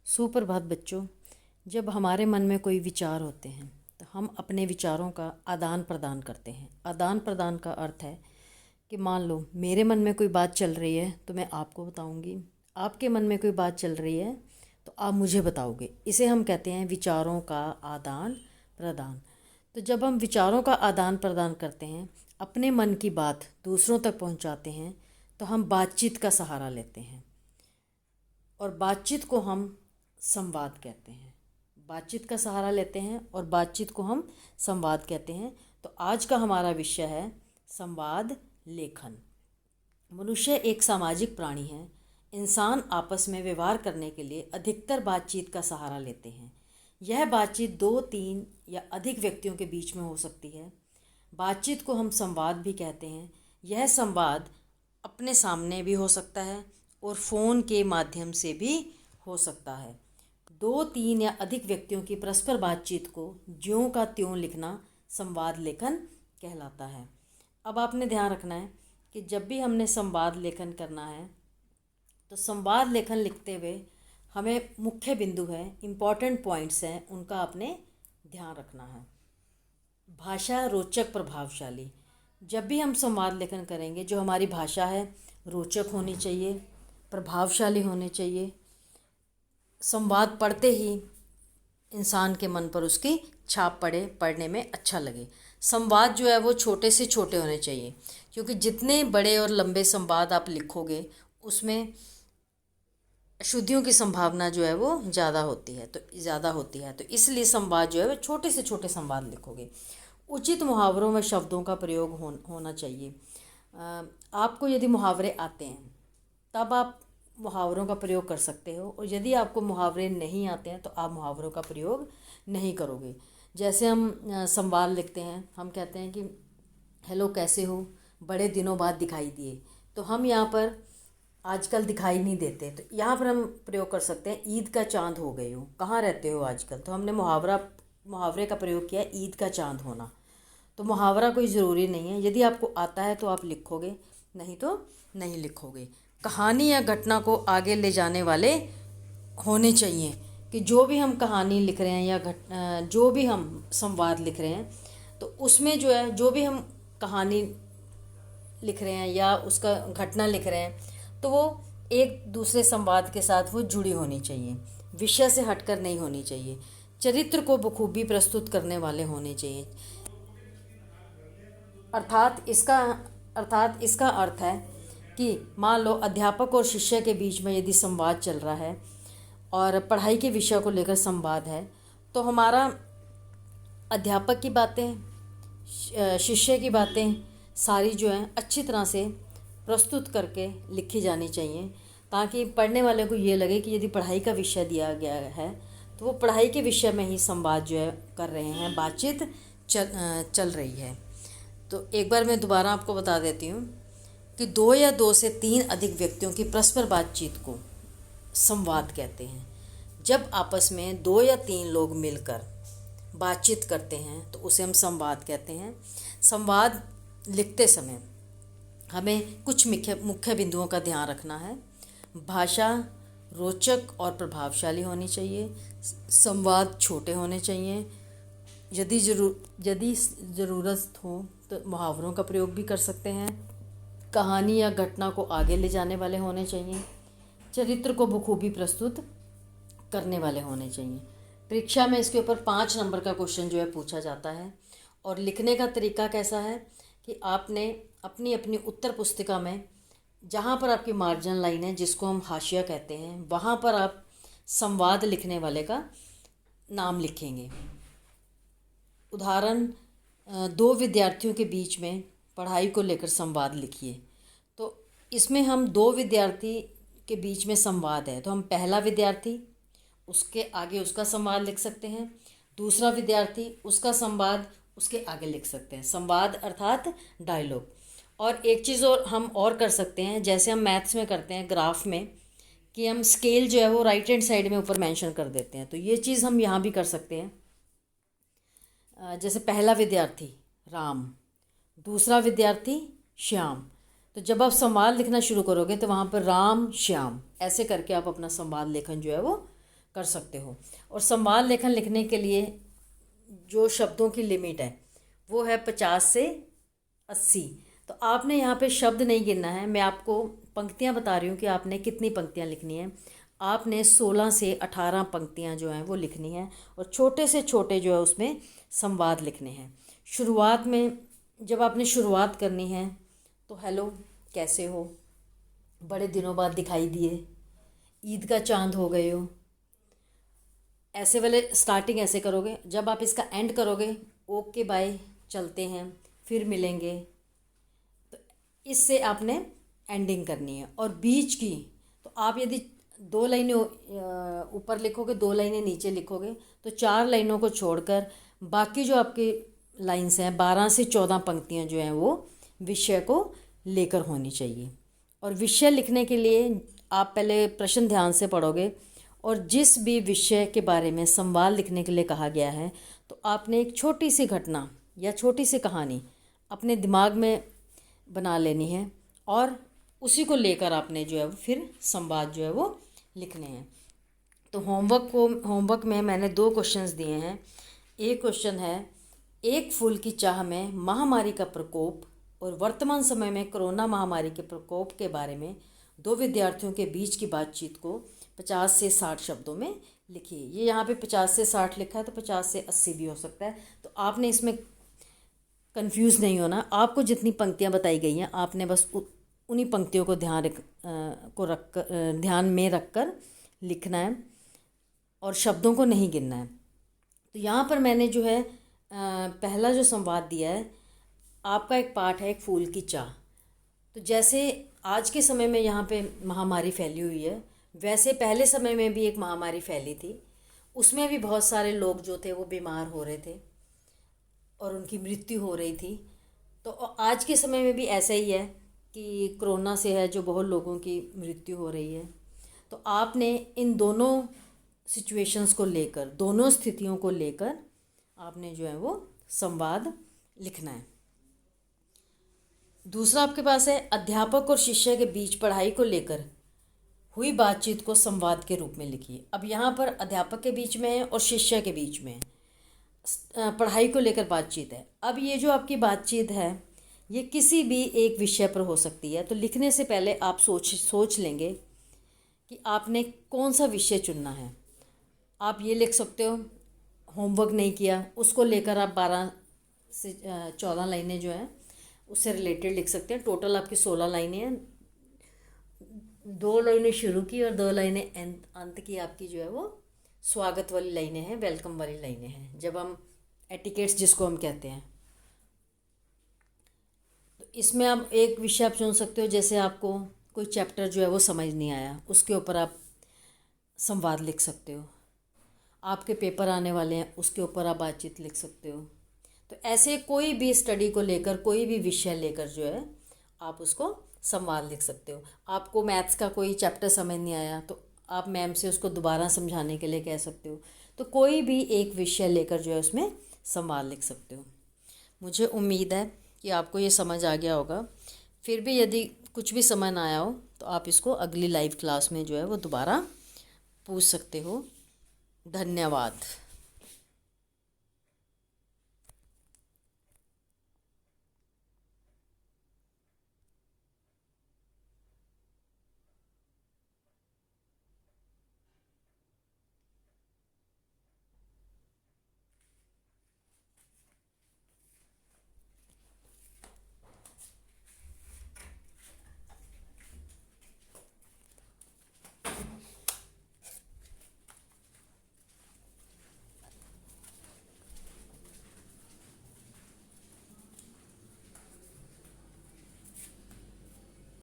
सुप्रभात बच्चों। जब हमारे मन में कोई विचार होते हैं तो हम अपने विचारों का आदान प्रदान करते हैं। आदान प्रदान का अर्थ है कि मान लो मेरे मन में कोई बात चल रही है तो मैं आपको बताऊंगी, आपके मन में कोई बात चल रही है तो आप मुझे बताओगे। इसे हम कहते हैं विचारों का आदान प्रदान। तो जब हम विचारों का आदान प्रदान करते हैं, अपने मन की बात दूसरों तक पहुंचाते हैं, तो हम बातचीत का सहारा लेते हैं और बातचीत को हम संवाद कहते हैं। बातचीत का सहारा लेते हैं और बातचीत को हम संवाद कहते हैं। तो आज का हमारा विषय है संवाद लेखन। मनुष्य एक सामाजिक प्राणी है। इंसान आपस में व्यवहार करने के लिए अधिकतर बातचीत का सहारा लेते हैं। यह बातचीत 2, 3 या अधिक व्यक्तियों के बीच में हो सकती है। बातचीत को हम संवाद भी कहते हैं। यह संवाद अपने सामने भी हो सकता है और फ़ोन के माध्यम से भी हो सकता है। 2, 3 या अधिक व्यक्तियों की परस्पर बातचीत को ज्यों का त्यों लिखना संवाद लेखन कहलाता है। अब आपने ध्यान रखना है कि जब भी हमने संवाद लेखन करना है तो संवाद लेखन लिखते हुए हमें मुख्य बिंदु है, इम्पॉर्टेंट पॉइंट्स हैं, उनका आपने ध्यान रखना है। भाषा रोचक प्रभावशाली। जब भी हम संवाद लेखन करेंगे, जो हमारी भाषा है रोचक होनी चाहिए, प्रभावशाली होनी चाहिए। संवाद पढ़ते ही इंसान के मन पर उसकी छाप पढ़ने में अच्छा लगे। संवाद जो है वो छोटे से छोटे होने चाहिए, क्योंकि जितने बड़े और लंबे संवाद आप लिखोगे उसमें अशुद्धियों की संभावना जो है वो ज़्यादा होती है। तो इसलिए संवाद जो है वो छोटे से छोटे संवाद लिखोगे। उचित मुहावरों में शब्दों का प्रयोग होना चाहिए। आपको यदि मुहावरे आते हैं तब आप मुहावरों का प्रयोग कर सकते हो, और यदि आपको मुहावरे नहीं आते हैं तो आप मुहावरों का प्रयोग नहीं करोगे। जैसे हम संवाद लिखते हैं, हम कहते हैं कि हेलो कैसे हो, बड़े दिनों बाद दिखाई दिए। तो हम यहाँ पर आजकल दिखाई नहीं देते, तो यहाँ पर हम प्रयोग कर सकते हैं ईद का चांद हो गए हो, कहाँ रहते हो आजकल। तो हमने मुहावरे का प्रयोग किया ईद का चांद होना। तो मुहावरा कोई ज़रूरी नहीं है, यदि आपको आता है तो आप लिखोगे, नहीं तो नहीं लिखोगे। कहानी या घटना को आगे ले जाने वाले होने चाहिए, कि जो भी हम कहानी लिख रहे हैं या जो भी हम संवाद लिख रहे हैं, तो उसमें जो है जो भी हम कहानी लिख रहे हैं या उसका घटना लिख रहे हैं, तो वो एक दूसरे संवाद के साथ वो जुड़ी होनी चाहिए, विषय से हटकर नहीं होनी चाहिए। चरित्र को बखूबी प्रस्तुत करने वाले होने चाहिए। अर्थात इसका अर्थ है कि मान लो अध्यापक और शिष्य के बीच में यदि संवाद चल रहा है और पढ़ाई के विषय को लेकर संवाद है, तो हमारा अध्यापक की बातें, शिष्य की बातें सारी जो हैं अच्छी तरह से प्रस्तुत करके लिखी जानी चाहिए, ताकि पढ़ने वाले को ये लगे कि यदि पढ़ाई का विषय दिया गया है तो वो पढ़ाई के विषय में ही संवाद जो है कर रहे हैं, बातचीत चल रही है। तो एक बार मैं दोबारा आपको बता देती हूँ कि 2 या 2 से 3 अधिक व्यक्तियों की परस्पर बातचीत को संवाद कहते हैं। जब आपस में 2 या 3 लोग मिलकर बातचीत करते हैं तो उसे हम संवाद कहते हैं। संवाद लिखते समय हमें कुछ मुख्य बिंदुओं का ध्यान रखना है। भाषा रोचक और प्रभावशाली होनी चाहिए। संवाद छोटे होने चाहिए। यदि ज़रूरत हो तो मुहावरों का प्रयोग भी कर सकते हैं। कहानी या घटना को आगे ले जाने वाले होने चाहिए। चरित्र को बखूबी प्रस्तुत करने वाले होने चाहिए। परीक्षा में इसके ऊपर 5 नंबर का क्वेश्चन जो है पूछा जाता है। और लिखने का तरीका कैसा है कि आपने अपनी अपनी उत्तर पुस्तिका में जहाँ पर आपकी मार्जिन लाइन है, जिसको हम हाशिया कहते हैं, वहाँ पर आप संवाद लिखने वाले का नाम लिखेंगे। उदाहरण, 2 विद्यार्थियों के बीच में पढ़ाई को लेकर संवाद लिखिए। तो इसमें हम 2 विद्यार्थी के बीच में संवाद है, तो हम पहला विद्यार्थी, उसके आगे उसका संवाद लिख सकते हैं। दूसरा विद्यार्थी, उसका संवाद उसके आगे लिख सकते हैं। संवाद अर्थात डायलॉग। और एक चीज़ और हम और कर सकते हैं, जैसे हम मैथ्स में करते हैं ग्राफ में, कि हम स्केल जो है वो राइट हैंड साइड में ऊपर मेंशन कर देते हैं। तो ये चीज़ हम यहाँ भी कर सकते हैं। जैसे पहला विद्यार्थी राम, दूसरा विद्यार्थी श्याम। तो जब आप संवाद लिखना शुरू करोगे तो वहाँ पर राम श्याम ऐसे करके आप अपना संवाद लेखन जो है वो कर सकते हो। और संवाद लेखन लिखने के लिए जो शब्दों की लिमिट है वो है 50 से 80। तो आपने यहाँ पे शब्द नहीं गिनना है, मैं आपको पंक्तियाँ बता रही हूँ कि आपने कितनी पंक्तियाँ लिखनी है। आपने 16 से 18 पंक्तियाँ जो हैं वो लिखनी है और छोटे से छोटे जो है उसमें संवाद लिखने हैं। शुरुआत में जब आपने शुरुआत करनी है तो हेलो कैसे हो, बड़े दिनों बाद दिखाई दिए, ईद का चांद हो गए हो, ऐसे वाले स्टार्टिंग ऐसे करोगे। जब आप इसका एंड करोगे ओके बाय चलते हैं फिर मिलेंगे, तो इससे आपने एंडिंग करनी है। और बीच की तो आप यदि 2 लाइनें ऊपर लिखोगे 2 लाइनें नीचे लिखोगे तो 4 लाइनों को छोड़कर बाकी जो आपकी लाइन्स हैं 12 से 14 पंक्तियां जो हैं वो विषय को लेकर होनी चाहिए। और विषय लिखने के लिए आप पहले प्रश्न ध्यान से पढ़ोगे और जिस भी विषय के बारे में संवाद लिखने के लिए कहा गया है तो आपने एक छोटी सी घटना या छोटी सी कहानी अपने दिमाग में बना लेनी है और उसी को लेकर आपने जो है फिर संवाद जो है वो लिखने हैं। तो होमवर्क में मैंने 2 क्वेश्चंस दिए हैं। एक क्वेश्चन है, एक फूल की चाह में महामारी का प्रकोप और वर्तमान समय में कोरोना महामारी के प्रकोप के बारे में 2 विद्यार्थियों के बीच की बातचीत को 50 से 60 शब्दों में लिखिए। ये यहाँ पे 50 से 60 लिखा है तो 50 से 80 भी हो सकता है। तो आपने इसमें कंफ्यूज नहीं होना। आपको जितनी पंक्तियाँ बताई गई हैं आपने बस उन्हीं पंक्तियों को ध्यान में रखकर लिखना है और शब्दों को नहीं गिनना है। तो यहाँ पर मैंने जो है पहला जो संवाद दिया है, आपका एक पाठ है एक फूल की चाह। तो जैसे आज के समय में यहाँ पे महामारी फैली हुई है, वैसे पहले समय में भी एक महामारी फैली थी, उसमें भी बहुत सारे लोग जो थे वो बीमार हो रहे थे और उनकी मृत्यु हो रही थी। तो आज के समय में भी ऐसा ही है कि कोरोना से है जो बहुत लोगों की मृत्यु हो रही है। तो आपने इन दोनों सिचुएशंस को लेकर, दोनों स्थितियों को लेकर आपने जो है वो संवाद लिखना है। दूसरा आपके पास है, अध्यापक और शिष्य के बीच पढ़ाई को लेकर हुई बातचीत को संवाद के रूप में लिखिए। अब यहाँ पर अध्यापक के बीच में है और शिष्य के बीच में है, पढ़ाई को लेकर बातचीत है। अब ये जो आपकी बातचीत है ये किसी भी एक विषय पर हो सकती है। तो लिखने से पहले आप सोच लेंगे कि आपने कौन सा विषय चुनना है। आप ये लिख सकते हो, होमवर्क नहीं किया, उसको लेकर आप 12 से 14 लाइनें जो हैं उससे रिलेटेड लिख सकते हैं। टोटल आपकी 16 लाइनें हैं। 2 लाइनें शुरू की और 2 लाइनें अंत की आपकी जो है वो स्वागत वाली लाइनें हैं, वेलकम वाली लाइनें हैं, जब हम एटिकेट्स जिसको हम कहते हैं। तो इसमें आप एक विषय आप चुन सकते हो, जैसे आपको कोई चैप्टर जो है वो समझ नहीं आया, उसके ऊपर आप संवाद लिख सकते हो। आपके पेपर आने वाले हैं, उसके ऊपर आप बातचीत लिख सकते हो। तो ऐसे कोई भी स्टडी को लेकर, कोई भी विषय लेकर जो है आप उसको संवाद लिख सकते हो। आपको मैथ्स का कोई चैप्टर समझ नहीं आया तो आप मैम से उसको दोबारा समझाने के लिए कह सकते हो। तो कोई भी एक विषय लेकर जो है उसमें संवाद लिख सकते हो। मुझे उम्मीद है कि आपको ये समझ आ गया होगा। फिर भी यदि कुछ भी समझ ना आया हो तो आप इसको अगली लाइव क्लास में जो है वो दोबारा पूछ सकते हो। धन्यवाद।